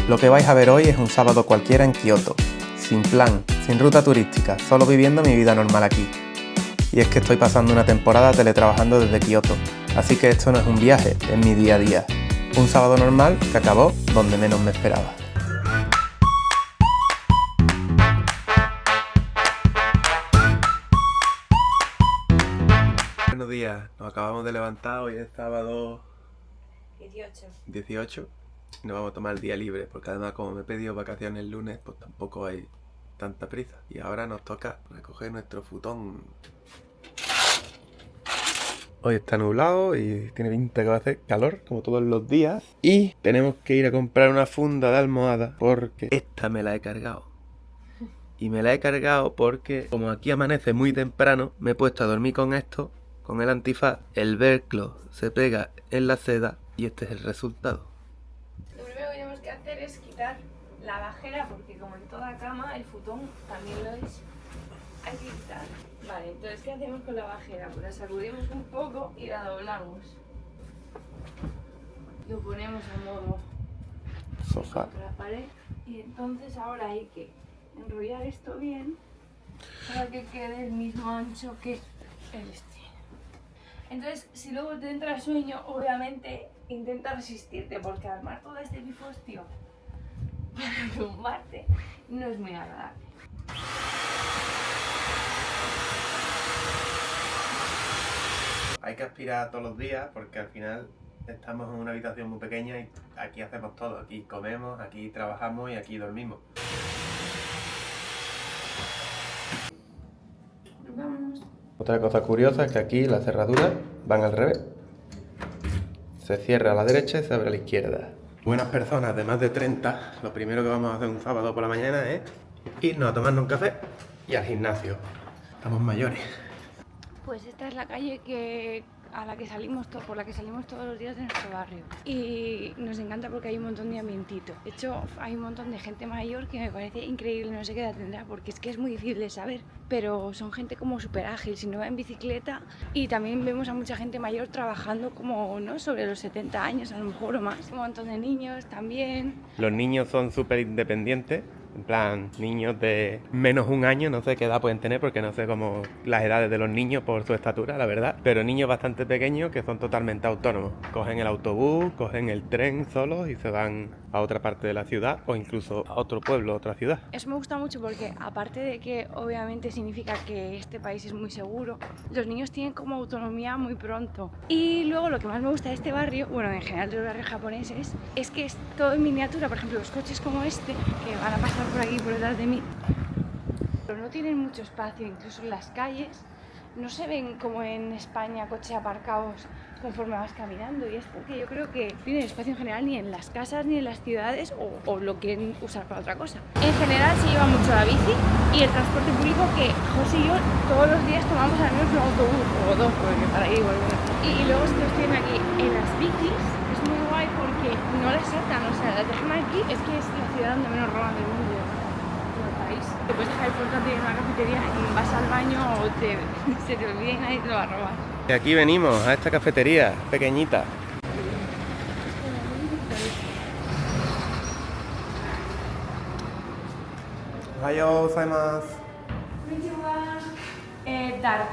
Lo que vais a ver hoy es un sábado cualquiera en Kioto, sin plan, sin ruta turística, solo viviendo mi vida normal aquí. Y es que estoy pasando una temporada teletrabajando desde Kioto, así que esto no es un viaje, es mi día a día. Un sábado normal que acabó donde menos me esperaba. Buenos días, nos acabamos de levantar, hoy es sábado 18 y nos vamos a tomar el día libre, porque además como me he pedido vacaciones el lunes, pues tampoco hay tanta prisa. Y ahora nos toca recoger nuestro futón. Hoy está nublado y tiene pinta que va a hacer calor, como todos los días. Y tenemos que ir a comprar una funda de almohada, porque esta me la he cargado. Y me la he cargado porque, como aquí amanece muy temprano, me he puesto a dormir con esto, con el antifaz. El velcro se pega en la seda y este es el resultado. Lo primero que tenemos que hacer es quitar la bajera, porque como en toda cama, el futón también lo es. Hay que quitar. Vale, entonces, ¿qué hacemos con la bajera? Pues la sacudimos un poco y la doblamos. Lo ponemos a modo Sofá. contra la pared. Y entonces ahora hay que enrollar esto bien para que quede el mismo ancho que el este. Entonces, si luego te entra sueño, obviamente intenta resistirte, porque armar todo este pifostio para tumbarte no es muy agradable. Hay que aspirar todos los días porque al final estamos en una habitación muy pequeña y aquí hacemos todo. Aquí comemos, aquí trabajamos y aquí dormimos. Vamos. Otra cosa curiosa es que aquí las cerraduras van al revés. Se cierra a la derecha y se abre a la izquierda. Buenas personas de más de 30, lo primero que vamos a hacer un sábado por la mañana es irnos a tomarnos un café y al gimnasio. Estamos mayores. Pues esta es la calle por la que salimos todos los días de nuestro barrio. Y nos encanta porque hay un montón de ambientito. De hecho, hay un montón de gente mayor que me parece increíble, no sé qué edad tendrá, porque es que es muy difícil de saber. Pero son gente como súper ágil, si no va en bicicleta. Y también vemos a mucha gente mayor trabajando como, ¿no?, sobre los 70 años, a lo mejor o más. Un montón de niños también. Los niños son súper independientes. En plan, niños de menos un año, no sé qué edad pueden tener porque no sé cómo las edades de los niños por su estatura, la verdad. Pero niños bastante pequeños que son totalmente autónomos. Cogen el autobús, cogen el tren solos y se van a otra parte de la ciudad o incluso a otro pueblo, otra ciudad. Eso me gusta mucho porque, aparte de que obviamente significa que este país es muy seguro, los niños tienen como autonomía muy pronto. Y luego lo que más me gusta de este barrio, bueno, en general de los barrios japoneses, es que es todo en miniatura. Por ejemplo, los coches como este, que van a pasar por aquí, por detrás de mí, pero no tienen mucho espacio, incluso en las calles. No se ven como en España coches aparcados conforme vas caminando, y es porque yo creo que no tienen espacio en general ni en las casas ni en las ciudades, o lo quieren usar para otra cosa. En general se lleva mucho la bici y el transporte público, que José y yo todos los días tomamos al menos un autobús o dos, porque para ir y volver. Y luego se los tienen aquí en las bicis, es muy guay porque no las saltan, o sea, las dejan aquí. Es que es la ciudad donde menos roban del mundo. Te puedes dejar el portátil en una cafetería y vas al baño o se te olvida y nadie te lo va a robar. Y aquí venimos a esta cafetería pequeñita. Ohayou gozaimasu. Dark.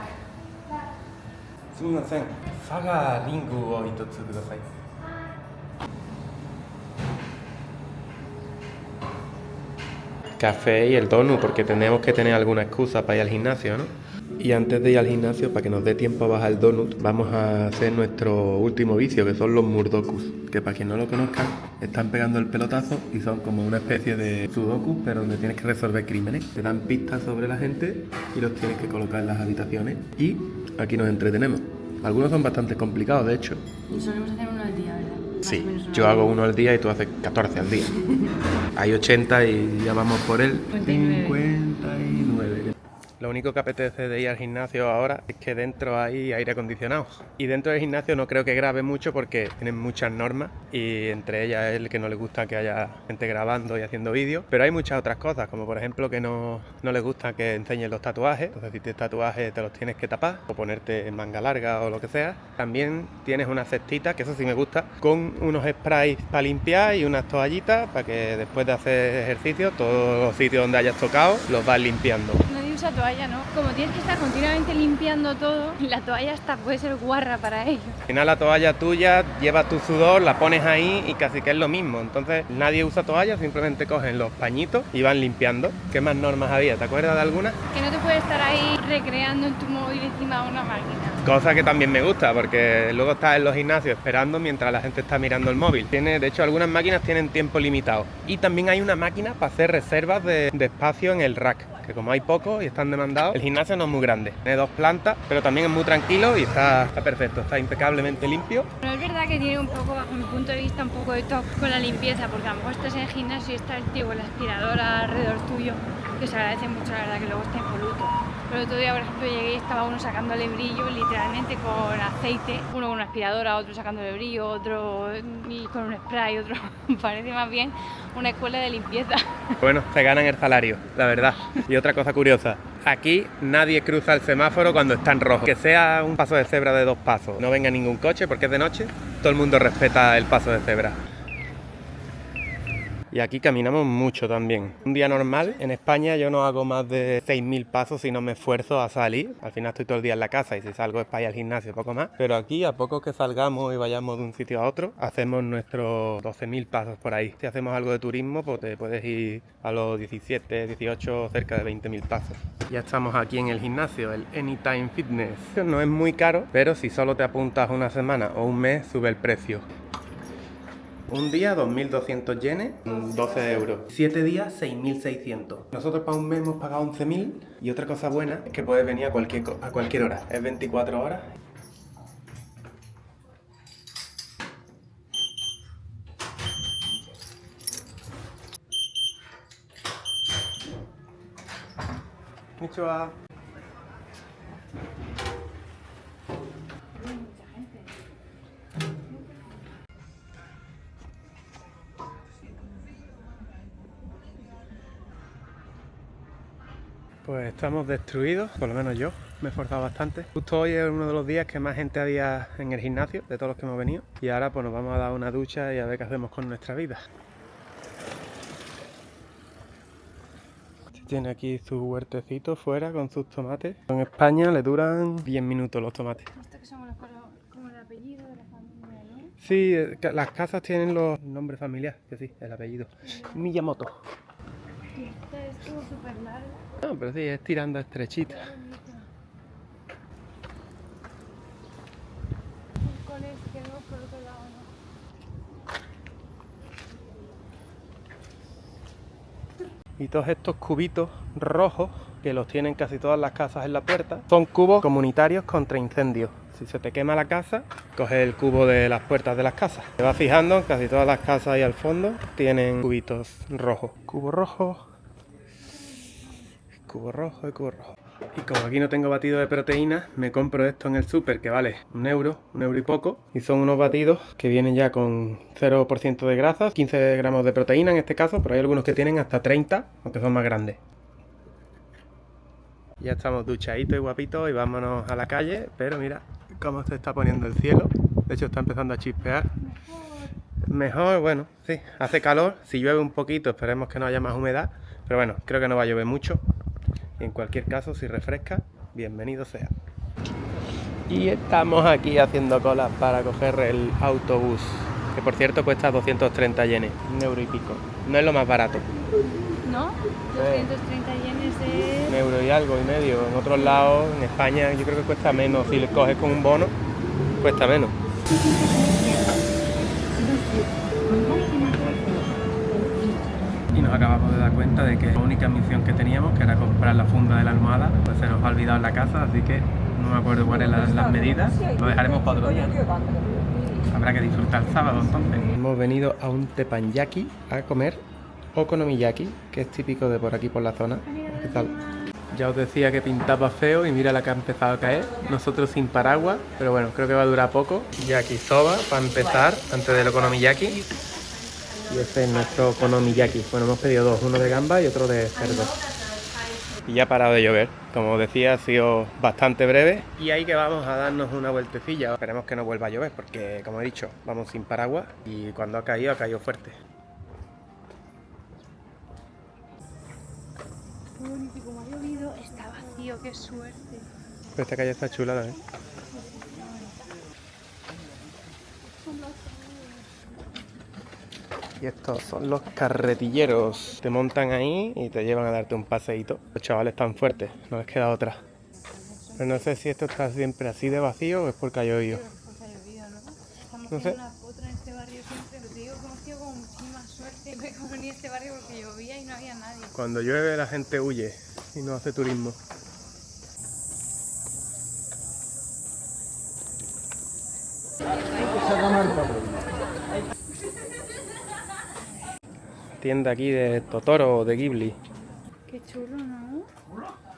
Sumimasen. Saga ringu o hitotsu kudasai. Café y el donut, porque tenemos que tener alguna excusa para ir al gimnasio, ¿no? Y antes de ir al gimnasio, para que nos dé tiempo a bajar el donut, vamos a hacer nuestro último vicio, que son los murdokus, que para quien no lo conozca, están pegando el pelotazo y son como una especie de sudoku, pero donde tienes que resolver crímenes. Te dan pistas sobre la gente y los tienes que colocar en las habitaciones y aquí nos entretenemos. Algunos son bastante complicados, de hecho. Y solemos hacer uno al día, ¿verdad? Sí, yo hago uno al día y tú haces 14 al día. Hay 80 y ya vamos por el 59. Lo único que apetece de ir al gimnasio ahora es que dentro hay aire acondicionado. Y dentro del gimnasio no creo que grabe mucho porque tienen muchas normas y entre ellas es el que no le gusta que haya gente grabando y haciendo vídeos. Pero hay muchas otras cosas, como por ejemplo que no les gusta que enseñen los tatuajes. Entonces si tienes tatuajes te los tienes que tapar o ponerte en manga larga o lo que sea. También tienes una cestita, que eso sí me gusta, con unos sprays para limpiar y unas toallitas para que después de hacer ejercicio todos los sitios donde hayas tocado los vas limpiando. Nadie usa toalla, ¿no? Como tienes que estar continuamente limpiando todo, la toalla hasta puede ser guarra para ello. Al final la toalla tuya, llevas tu sudor, la pones ahí y casi que es lo mismo. Entonces nadie usa toalla, simplemente cogen los pañitos y van limpiando. ¿Qué más normas había? ¿Te acuerdas de alguna? Que no te puedes estar ahí recreando en tu móvil encima de una máquina. Cosa que también me gusta, porque luego estás en los gimnasios esperando mientras la gente está mirando el móvil. De hecho, algunas máquinas tienen tiempo limitado. Y también hay una máquina para hacer reservas de espacio en el rack, que como hay pocos y están demandados, el gimnasio no es muy grande. Tiene 2 plantas, pero también es muy tranquilo y está perfecto, está impecablemente limpio. Pero es verdad que tiene un poco, bajo mi punto de vista, un poco de toque con la limpieza, porque a lo mejor estás en el gimnasio y está el tío con la aspiradora alrededor tuyo, que se agradece mucho, la verdad, que luego está impoluto. Pero el otro día, por ejemplo, llegué y estaba uno sacándole brillo literalmente con aceite, uno con una aspiradora, otro sacándole brillo, otro con un spray, otro parece más bien una escuela de limpieza. Bueno, se ganan el salario, la verdad. Y otra cosa curiosa, aquí nadie cruza el semáforo cuando está en rojo. Que sea un paso de cebra de 2 pasos, no venga ningún coche porque es de noche, todo el mundo respeta el paso de cebra. Y aquí caminamos mucho también. Un día normal en España yo no hago más de 6.000 pasos si no me esfuerzo a salir. Al final estoy todo el día en la casa y si salgo es para ir al gimnasio, poco más. Pero aquí, a poco que salgamos y vayamos de un sitio a otro, hacemos nuestros 12.000 pasos por ahí. Si hacemos algo de turismo, pues te puedes ir a los 17, 18, cerca de 20.000 pasos. Ya estamos aquí en el gimnasio, el Anytime Fitness. No es muy caro, pero si solo te apuntas una semana o un mes, sube el precio. Un día 2.200 yenes, 12 euros. 7 días 6.600. Nosotros para un mes hemos pagado 11.000 y otra cosa buena es que puedes venir a cualquier hora. Es 24 horas. Konnichiwa. Pues estamos destruidos, por lo menos yo, me he esforzado bastante. Justo hoy es uno de los días que más gente había en el gimnasio, de todos los que hemos venido. Y ahora pues nos vamos a dar una ducha y a ver qué hacemos con nuestra vida. Tiene aquí su huertecito fuera con sus tomates. En España le duran 10 minutos los tomates. Estos que son como el apellido de la familia, ¿no? Sí, las casas tienen los nombres familiares, que sí, el apellido. Miyamoto. Esta es como súper larga. No, pero sí, es tirando estrechita. Y todos estos cubitos rojos, que los tienen casi todas las casas en la puerta, son cubos comunitarios contra incendios. Si se te quema la casa, coges el cubo de las puertas de las casas. Te vas fijando, casi todas las casas ahí al fondo tienen cubitos rojos. Cubo rojo, cubo rojo y cubo rojo. Y como aquí no tengo batido de proteína, me compro esto en el súper que vale 1 euro y poco. Y son unos batidos que vienen ya con 0% de grasas, 15 gramos de proteína en este caso, pero hay algunos que tienen hasta 30, aunque son más grandes. Ya estamos duchaditos y guapitos y vámonos a la calle, pero mira cómo se está poniendo el cielo. De hecho está empezando a chispear. Mejor, bueno, sí, hace calor. Si llueve un poquito, esperemos que no haya más humedad. Pero bueno, creo que no va a llover mucho. Y en cualquier caso, si refresca, bienvenido sea. Y estamos aquí haciendo cola para coger el autobús, que por cierto cuesta 230 yenes, 1 euro y pico. No es lo más barato. ¿No? 230 yenes de... 1 euro y algo y medio. En otros lados, en España, yo creo que cuesta menos. Si le coges con un bono, cuesta menos. Y nos acabamos de dar cuenta de que la única misión que teníamos, que era comprar la funda de la almohada, pues se nos ha olvidado en la casa, así que no me acuerdo cuáles las medidas. Lo dejaremos para otro día, ¿no? Habrá que disfrutar el sábado entonces. Hemos venido a un teppanyaki a comer okonomiyaki, que es típico de por aquí por la zona. ¿Qué tal? Ya os decía que pintaba feo y mira la que ha empezado a caer. Nosotros sin paraguas, pero bueno, creo que va a durar poco. Yakisoba para empezar, antes del okonomiyaki. Y este es nuestro okonomiyaki. Bueno, hemos pedido dos, uno de gamba y otro de cerdo. Y ya ha parado de llover. Como os decía, ha sido bastante breve. Y ahí que vamos a darnos una vueltecilla. Esperemos que no vuelva a llover porque, como he dicho, vamos sin paraguas y cuando ha caído fuerte. Qué bonito, y como ha llovido, está vacío, qué suerte. Pero esta calle está chula también. Y estos son los carretilleros. Te montan ahí y te llevan a darte un paseíto. Los chavales están fuertes, no les queda otra. Pero no sé si esto está siempre así de vacío o es porque ha llovido. Estamos No sé. una foto en este barrio siempre, pero te digo que hemos tenido como muchísima suerte. Me como en este barrio porque llovía y no había nadie. Cuando llueve la gente huye y no hace turismo. Tienda aquí de Totoro o de Ghibli. Qué chulo, ¿no?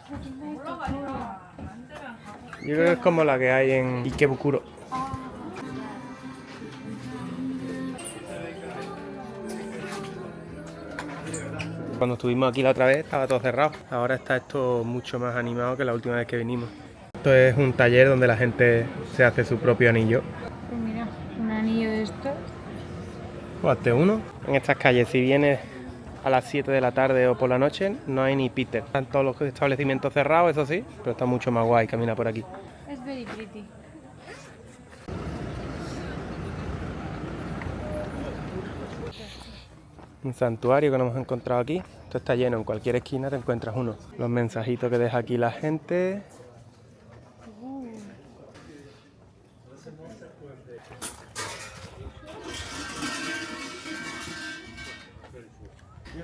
La tienda de Totoro. Yo creo que es como la que hay en Ikebukuro. Cuando estuvimos aquí la otra vez estaba todo cerrado. Ahora está esto mucho más animado que la última vez que vinimos. Esto es un taller donde la gente se hace su propio anillo. Pues mira, un anillo de estos. O hazte uno. En estas calles, si vienes a las 7 de la tarde o por la noche, no hay ni Peter. Están todos los establecimientos cerrados, eso sí, pero está mucho más guay caminar por aquí. Es very pretty. Un santuario que nos hemos encontrado aquí. Esto está lleno, en cualquier esquina te encuentras uno. Los mensajitos que deja aquí la gente.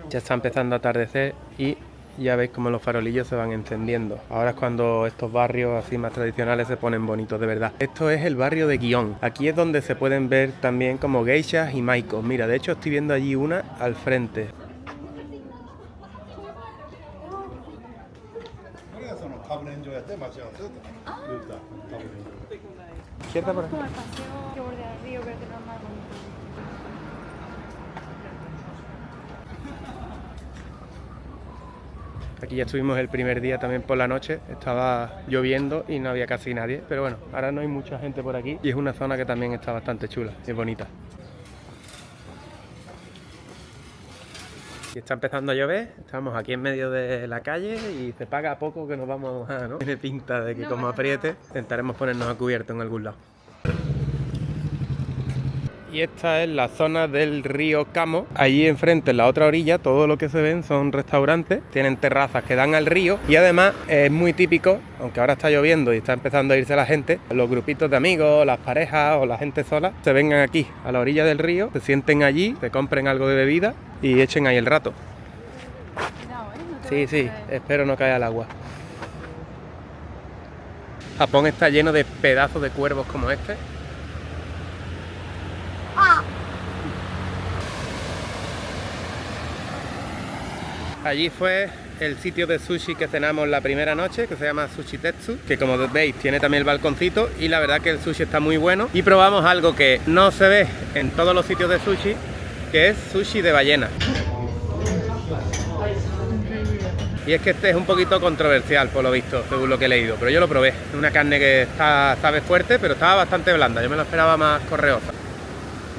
Ya está empezando a atardecer y ya veis cómo los farolillos se van encendiendo. Ahora es cuando estos barrios así más tradicionales se ponen bonitos de verdad. Esto es el barrio de Gion. Aquí es donde se pueden ver también como geishas y maikos. Mira, de hecho estoy viendo allí una al frente. Izquierda por aquí. Como el paseo que bordea el río, pero que no es más bonito. Aquí ya estuvimos el primer día también por la noche, estaba lloviendo y no había casi nadie, pero bueno, ahora no hay mucha gente por aquí y es una zona que también está bastante chula, es bonita. Y está empezando a llover, estamos aquí en medio de la calle y se paga a poco que nos vamos a mojar, ¿no? Tiene pinta de que No como pasa apriete, intentaremos ponernos a cubierto en algún lado. Y esta es la zona del río Kamo. Allí enfrente, en la otra orilla, todo lo que se ven son restaurantes. Tienen terrazas que dan al río. Y además es muy típico, aunque ahora está lloviendo y está empezando a irse la gente, los grupitos de amigos, las parejas o la gente sola, se vengan aquí, a la orilla del río, se sienten allí, se compren algo de bebida y echen ahí el rato. Cuidado, no te Sí, vayas sí, a caer. espero no caiga al agua. Japón está lleno de pedazos de cuervos como este. Allí fue el sitio de sushi que cenamos la primera noche, que se llama Sushi Tetsu, que como veis tiene también el balconcito y la verdad que el sushi está muy bueno. Y probamos algo que no se ve en todos los sitios de sushi, que es sushi de ballena. Y es que este es un poquito controversial por lo visto, según lo que he leído, pero yo lo probé. Es una carne que sabe fuerte, pero estaba bastante blanda, yo me lo esperaba más correosa.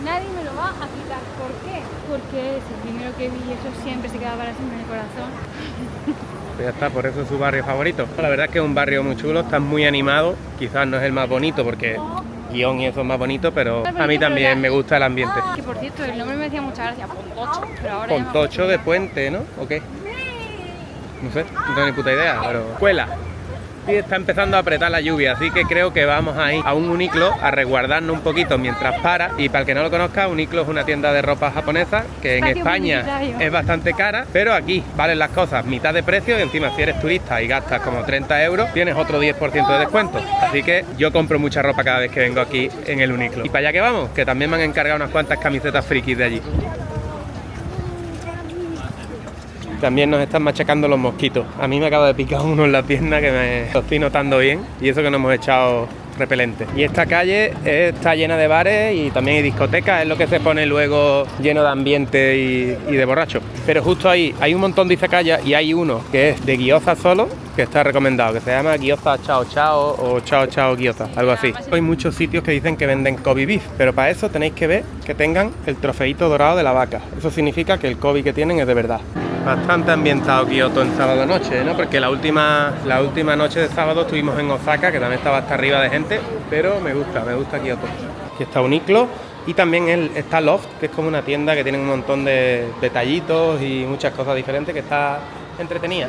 Nadie me lo va a quitar. ¿Por qué? Porque es el primero que vi y eso siempre se queda para siempre en el corazón. Pues ya está, por eso es su barrio favorito. La verdad es que es un barrio muy chulo, está muy animado. Quizás no es el más bonito porque Gion y eso es más bonito, pero a mí también me gusta el ambiente. Que por cierto, el nombre me decía mucha gracia, Pontocho, pero ahora ya Pontocho de puente, ¿no? ¿O qué? No sé, no tengo ni puta idea, pero... Cuela. Y está empezando a apretar la lluvia, así que creo que vamos a ir a un Uniqlo a resguardarnos un poquito mientras para. Y para el que no lo conozca, Uniqlo es una tienda de ropa japonesa que en Espacio España publicitario. es bastante cara, pero aquí valen las cosas mitad de precio y encima si eres turista y gastas como 30 euros, tienes otro 10% de descuento. Así que yo compro mucha ropa cada vez que vengo aquí en el Uniqlo. Y para allá que vamos, que también me han encargado unas cuantas camisetas frikis de allí. También nos están machacando los mosquitos. A mí me acaba de picar uno en la pierna que me lo estoy notando bien. Y eso que no hemos echado repelente. Y esta calle está llena de bares y también hay discotecas. Es lo que se pone luego lleno de ambiente y de borrachos. Pero justo ahí hay un montón de izakayas y hay uno que es de gyoza solo, que está recomendado, que se llama Gyoza Chao Chao o Chao Chao Gyoza, algo así. Hay muchos sitios que dicen que venden Kobe beef, pero para eso tenéis que ver que tengan el trofeito dorado de la vaca. Eso significa que el Kobe que tienen es de verdad. Bastante ambientado Kioto en sábado noche, ¿no? Porque la última noche de sábado estuvimos en Osaka, que también estaba hasta arriba de gente, pero me gusta Kioto. Aquí está Uniqlo y también está Loft, que es como una tienda que tiene un montón de detallitos y muchas cosas diferentes, que está entretenida.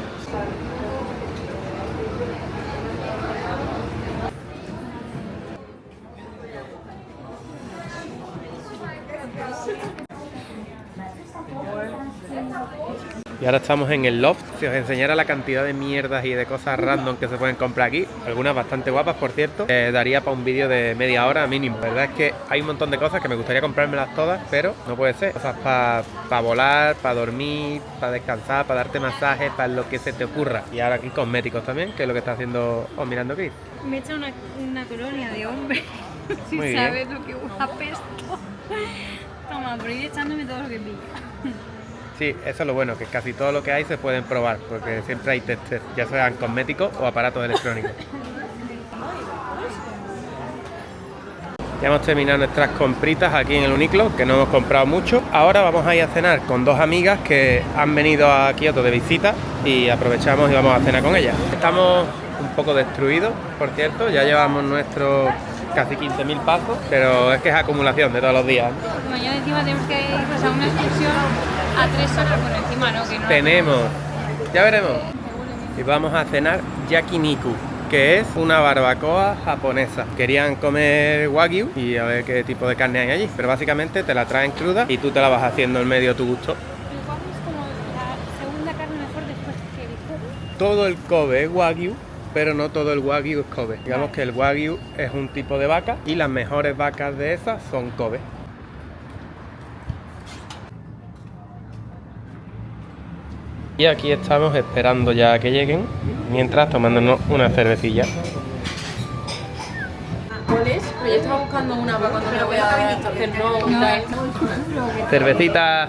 Y ahora estamos en el Loft. Si os enseñara la cantidad de mierdas y de cosas random que se pueden comprar aquí, algunas bastante guapas, por cierto, daría para un vídeo de media hora mínimo. La verdad es que hay un montón de cosas que me gustaría comprármelas todas, pero no puede ser. Cosas para volar, para dormir, para descansar, para darte masajes, para lo que se te ocurra. Y ahora aquí cosméticos también, que es lo que está haciendo o mirando Chris. Me he hecho una colonia de hombre. Si Muy sabes lo que apesto. Toma, por ir echándome todo lo que pilla. Sí, eso es lo bueno, que casi todo lo que hay se pueden probar, porque siempre hay testers, ya sean cosméticos o aparatos electrónicos. Ya hemos terminado nuestras compritas aquí en el Uniqlo, que no hemos comprado mucho. Ahora vamos a ir a cenar con dos amigas que han venido a Kioto de visita y aprovechamos y vamos a cenar con ellas. Estamos un poco destruidos, por cierto, ya llevamos nuestros casi 15.000 pasos, pero es que es acumulación de todos los días. Mañana encima tenemos que irnos a una excursión a 3 horas por encima, ¿no? Que no Tenemos, ya veremos. Y vamos a cenar yakiniku, que es una barbacoa japonesa. Querían comer wagyu y a ver qué tipo de carne hay allí, pero básicamente te la traen cruda y tú te la vas haciendo en medio a tu gusto. El wagyu es como la segunda carne mejor después que el Kobe. Todo el Kobe es wagyu, pero no todo el wagyu es Kobe. Digamos que el wagyu es un tipo de vaca y las mejores vacas de esas son Kobe. Y aquí estamos esperando ya a que lleguen, mientras tomándonos una cervecilla. ¿Cuáles? Pero yo estaba buscando una para cuando me voy a hacer Cervecita.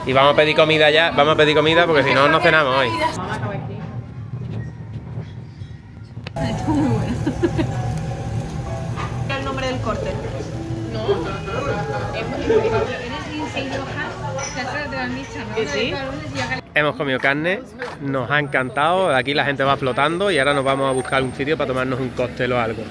Y vamos a pedir comida ya, vamos a pedir comida porque si no, no cenamos hoy. El nombre del corte. ¿Que sí? Hemos comido carne, nos ha encantado, aquí la gente va flotando y ahora nos vamos a buscar un sitio para tomarnos un cóctel o algo.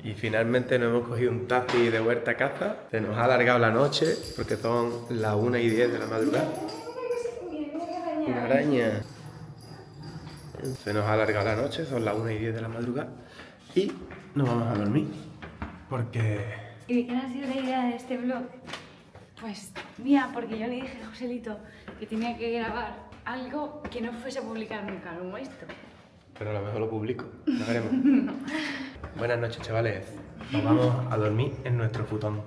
Y finalmente nos hemos cogido un taxi de vuelta a casa. Se nos ha alargado la noche porque son las 1:10 de la madrugada. Una araña. Se nos ha alargado la noche, son las 1:10 de la madrugada. Y nos vamos a dormir. Porque... ¿Y de quién ha sido la idea de este vlog? Pues mía, porque yo le dije a Joselito que tenía que grabar algo que no fuese a publicar nunca, como esto. Pero a lo mejor lo publico, ya veremos. Buenas noches, chavales. Nos vamos a dormir en nuestro futón.